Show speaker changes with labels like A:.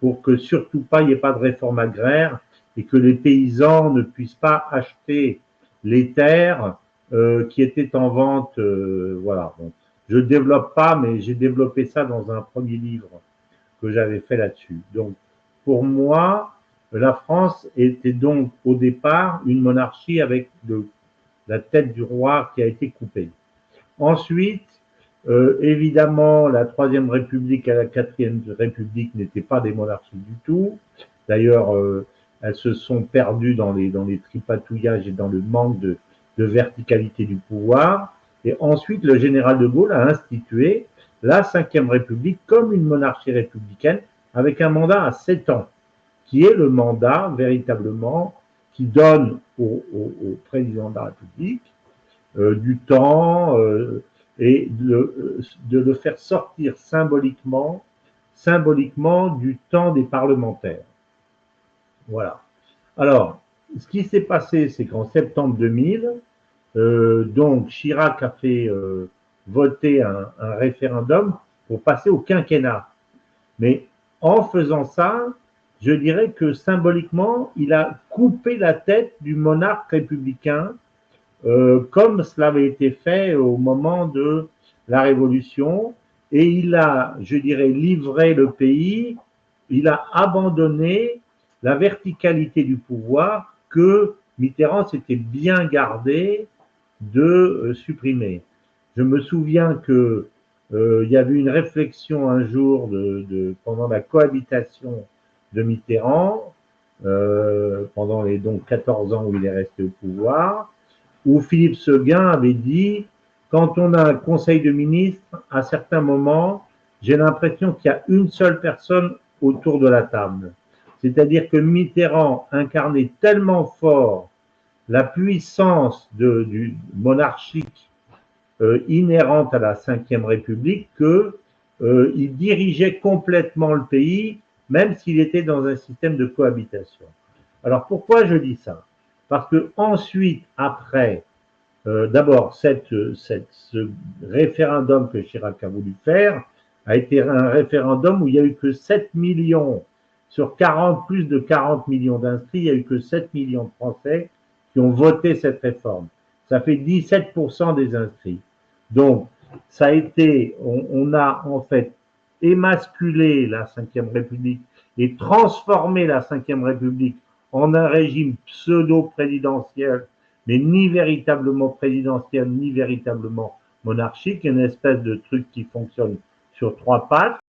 A: pour que surtout pas il n'y ait pas de réforme agraire et que les paysans ne puissent pas acheter les terres qui étaient en vente. Voilà. Bon, je ne développe pas, mais j'ai développé ça dans un premier livre que j'avais fait là-dessus. Donc, pour moi, la France était donc au départ une monarchie avec la tête du roi qui a été coupée. Ensuite, évidemment, la Troisième République et la Quatrième République n'étaient pas des monarchies du tout. D'ailleurs, elles se sont perdues dans les tripatouillages et dans le manque de verticalité du pouvoir. Et ensuite, le général de Gaulle a institué la Cinquième République comme une monarchie républicaine avec un mandat à 7 ans, qui est le mandat véritablement qui donne au président de la République du temps et de le faire sortir symboliquement du temps des parlementaires. Voilà. Alors, ce qui s'est passé, c'est qu'en septembre 2000, donc Chirac a fait voter un référendum pour passer au quinquennat. Mais en faisant ça, je dirais que symboliquement, il a coupé la tête du monarque républicain comme cela avait été fait au moment de la Révolution, et il a, je dirais, livré le pays, il a abandonné la verticalité du pouvoir que Mitterrand s'était bien gardé de supprimer. Je me souviens que il y avait une réflexion un jour pendant la cohabitation de Mitterrand, pendant les donc 14 ans où il est resté au pouvoir, où Philippe Séguin avait dit quand on a un conseil de ministres, à certains moments, j'ai l'impression qu'il y a une seule personne autour de la table. C'est-à-dire que Mitterrand incarnait tellement fort la puissance du monarchique inhérente à la Ve République que il dirigeait complètement le pays, même s'il était dans un système de cohabitation. Alors pourquoi je dis ça? Parce que ensuite, après, d'abord, ce référendum que Chirac a voulu faire a été un référendum où il n'y a eu que 7 millions sur 40, plus de 40 millions d'inscrits, il n'y a eu que 7 millions de Français qui ont voté cette réforme. Ça fait 17% des inscrits. Donc, ça a été, on a en fait émasculé la Ve République et transformé la Ve République en un régime pseudo-présidentiel, mais ni véritablement présidentiel, ni véritablement monarchique, une espèce de truc qui fonctionne sur 3 pattes.